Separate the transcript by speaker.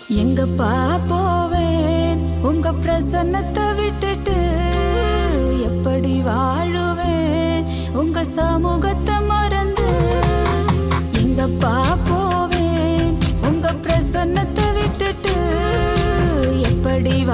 Speaker 1: எங்கப்பா போவேன் உங்க பிரசன்னத்தை விட்டுட்டு, எப்படி வாழுவேன் உங்க சமூகத்தை மறந்து. எங்கப்பா போவேன் உங்க பிரசன்னத்தை விட்டுட்டு, எப்படி